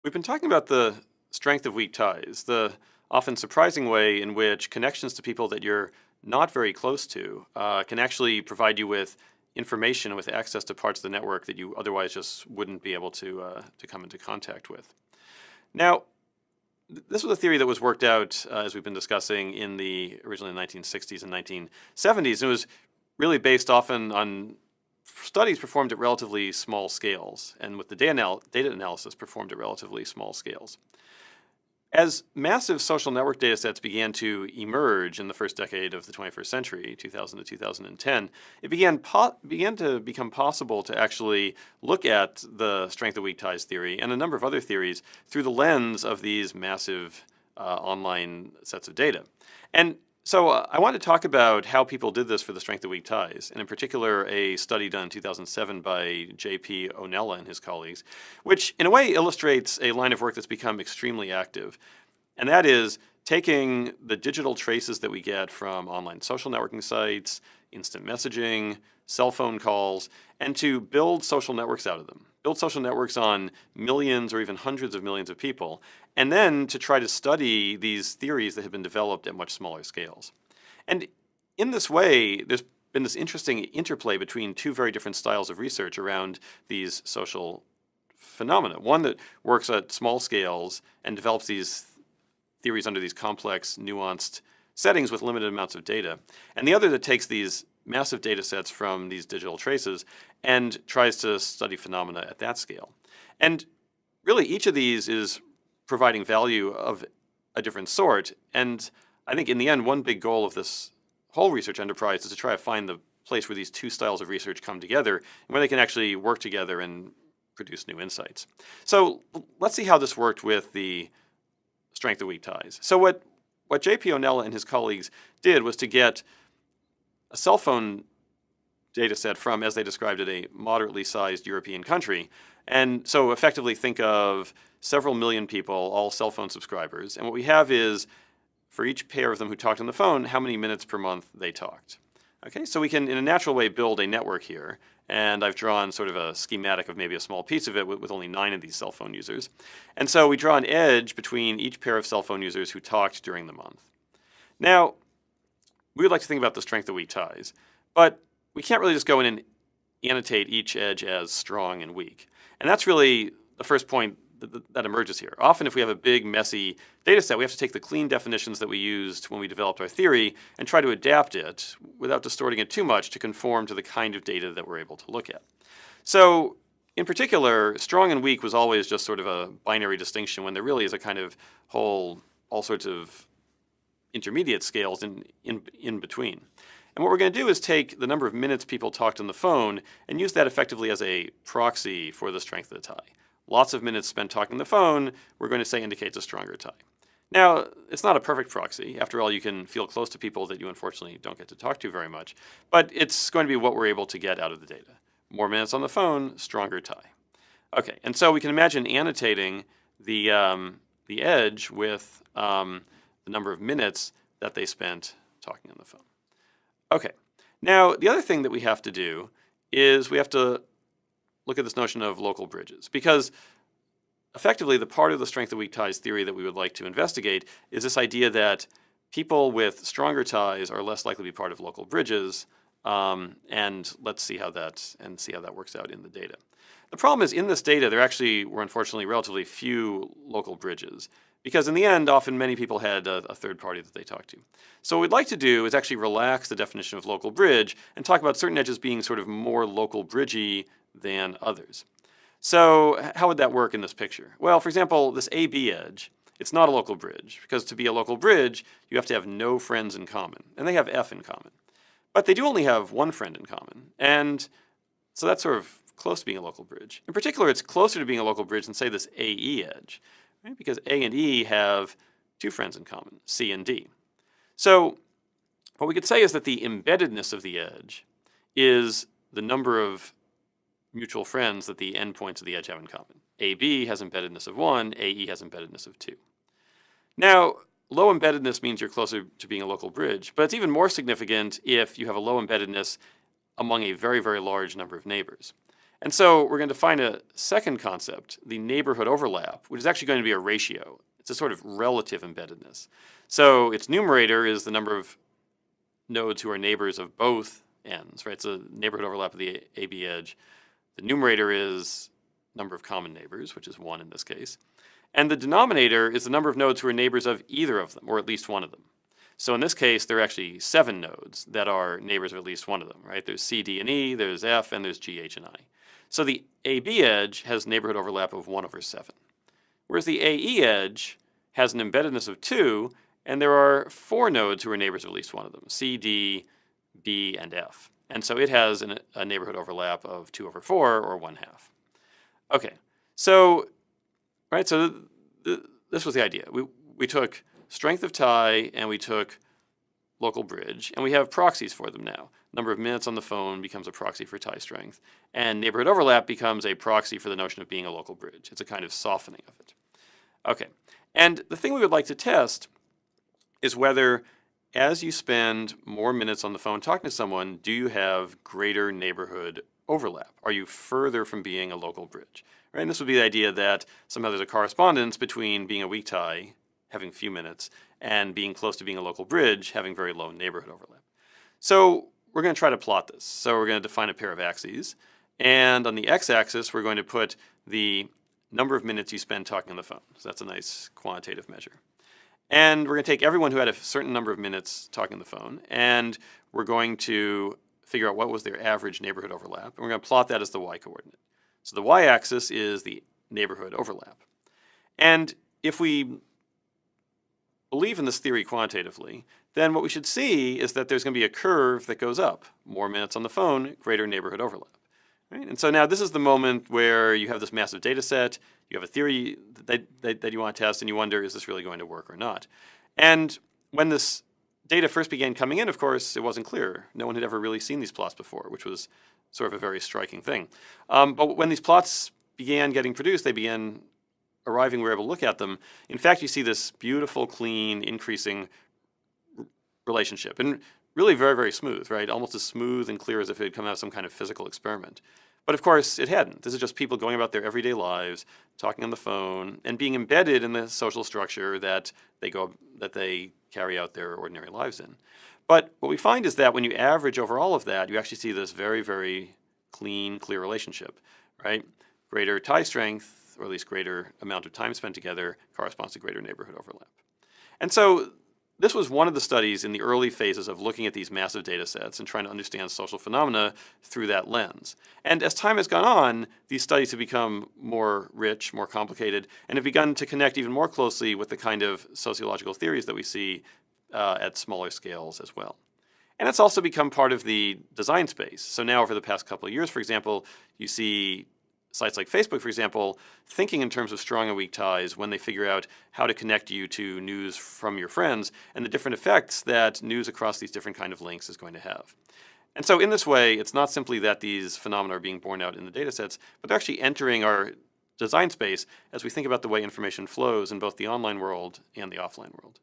We've been talking about the strength of weak ties, the often surprising way in which connections to people that you're not very close to can actually provide you with information, with access to parts of the network that you otherwise just wouldn't be able to come into contact with. Now, this was a theory that was worked out, as we've been discussing, originally in the 1960s and 1970s. And it was really based often on studies performed at relatively small scales, and with the data analysis performed at relatively small scales. As massive social network data sets began to emerge in the first decade of the 21st century, 2000 to 2010, it began to become possible to actually look at the strength of weak ties theory and a number of other theories through the lens of these massive online sets of data. And so I want to talk about how people did this for the strength of weak ties, and in particular a study done in 2007 by J.P. O'Nella and his colleagues, which in a way illustrates a line of work that's become extremely active. And that is taking the digital traces that we get from online social networking sites, instant messaging, cell phone calls, and to build social networks out of them. Build social networks on millions or even hundreds of millions of people, and then to try to study these theories that have been developed at much smaller scales. And in this way, there's been this interesting interplay between two very different styles of research around these social phenomena. One that works at small scales and develops these theories under these complex, nuanced settings with limited amounts of data, and the other that takes these massive data sets from these digital traces and tries to study phenomena at that scale. And really, each of these is providing value of a different sort. And I think in the end, one big goal of this whole research enterprise is to try to find the place where these two styles of research come together and where they can actually work together and produce new insights. So let's see how this worked with the strength of weak ties. So what J.P. O'Nella and his colleagues did was to get a cell phone data set from, as they described it, a moderately sized European country. And so effectively think of several million people, all cell phone subscribers. And what we have is, for each pair of them who talked on the phone, how many minutes per month they talked. Okay, so we can, in a natural way, build a network here. And I've drawn sort of a schematic of maybe a small piece of it with only 9 of these cell phone users. And so we draw an edge between each pair of cell phone users who talked during the month. Now, we would like to think about the strength of weak ties, but we can't really just go in and annotate each edge as strong and weak. And that's really the first point that emerges here. Often if we have a big, messy data set, we have to take the clean definitions that we used when we developed our theory and try to adapt it without distorting it too much to conform to the kind of data that we're able to look at. So in particular, strong and weak was always just sort of a binary distinction when there really is a kind of all sorts of intermediate scales in between. And what we're going to do is take the number of minutes people talked on the phone and use that effectively as a proxy for the strength of the tie. Lots of minutes spent talking on the phone, we're going to say indicates a stronger tie. Now, it's not a perfect proxy. After all, you can feel close to people that you unfortunately don't get to talk to very much. But it's going to be what we're able to get out of the data. More minutes on the phone, stronger tie. Okay, and so we can imagine annotating the edge with the number of minutes that they spent talking on the phone. Okay, now the other thing that we have to do is we have to look at this notion of local bridges, because effectively the part of the strength of weak ties theory that we would like to investigate is this idea that people with stronger ties are less likely to be part of local bridges, and let's see how that works out in the data. The problem is, in this data, there actually were unfortunately relatively few local bridges, because in the end, often many people had a third party that they talked to. So what we'd like to do is actually relax the definition of local bridge and talk about certain edges being sort of more local bridgey than others. So how would that work in this picture? Well, for example, this AB edge, it's not a local bridge, because to be a local bridge, you have to have no friends in common, and they have F in common. But they do only have one friend in common, and so that's sort of close to being a local bridge. In particular, it's closer to being a local bridge than, say, this AE edge, right? Because A and E have 2 friends in common, C and D. So what we could say is that the embeddedness of the edge is the number of mutual friends that the endpoints of the edge have in common. AB has embeddedness of 1, AE has embeddedness of 2. Now, low embeddedness means you're closer to being a local bridge, but it's even more significant if you have a low embeddedness among a very, very large number of neighbors. And so we're going to define a second concept, the neighborhood overlap, which is actually going to be a ratio. It's a sort of relative embeddedness. So its numerator is the number of nodes who are neighbors of both ends, right? So neighborhood overlap of the AB edge. The numerator is number of common neighbors, which is 1 in this case. And the denominator is the number of nodes who are neighbors of either of them, or at least one of them. So in this case, there are actually 7 nodes that are neighbors of at least one of them, right? There's C, D, and E, there's F, and there's G, H, and I. So the AB edge has neighborhood overlap of 1/7. Whereas the AE edge has an embeddedness of 2, and there are 4 nodes who are neighbors of at least one of them, C, D, B, and F. And so it has a neighborhood overlap of 2/4, or 1/2. Okay, so, right, so this was the idea. We took strength of tie and we took local bridge, and we have proxies for them now. Number of minutes on the phone becomes a proxy for tie strength, and neighborhood overlap becomes a proxy for the notion of being a local bridge. It's a kind of softening of it. Okay, and the thing we would like to test is whether as you spend more minutes on the phone talking to someone, do you have greater neighborhood overlap? Are you further from being a local bridge? Right? And this would be the idea that somehow there's a correspondence between being a weak tie, having few minutes, and being close to being a local bridge, having very low neighborhood overlap. So we're going to try to plot this. So we're going to define a pair of axes. And on the x-axis, we're going to put the number of minutes you spend talking on the phone. So that's a nice quantitative measure. And we're going to take everyone who had a certain number of minutes talking on the phone, and we're going to figure out what was their average neighborhood overlap. And we're going to plot that as the y-coordinate. So the y-axis is the neighborhood overlap. And if we believe in this theory quantitatively, then what we should see is that there's going to be a curve that goes up. More minutes on the phone, greater neighborhood overlap. Right? And so now this is the moment where you have this massive data set, you have a theory that you want to test, and you wonder, is this really going to work or not? And when this data first began coming in, of course, it wasn't clear. No one had ever really seen these plots before, which was sort of a very striking thing. But when these plots began getting produced, they began arriving, we were able to look at them. In fact, you see this beautiful, clean, increasing relationship, and really very, very smooth, right? Almost as smooth and clear as if it had come out of some kind of physical experiment. But of course, it hadn't. This is just people going about their everyday lives, talking on the phone, and being embedded in the social structure that they carry out their ordinary lives in. But what we find is that when you average over all of that, you actually see this very, very clean, clear relationship, right? Greater tie strength, or at least greater amount of time spent together, corresponds to greater neighborhood overlap. And so this was one of the studies in the early phases of looking at these massive data sets and trying to understand social phenomena through that lens. And as time has gone on, these studies have become more rich, more complicated, and have begun to connect even more closely with the kind of sociological theories that we see at smaller scales as well. And it's also become part of the design space. So now over the past couple of years, for example, you see sites like Facebook, for example, thinking in terms of strong and weak ties when they figure out how to connect you to news from your friends and the different effects that news across these different kind of links is going to have. And so in this way, it's not simply that these phenomena are being borne out in the data sets, but they're actually entering our design space as we think about the way information flows in both the online world and the offline world.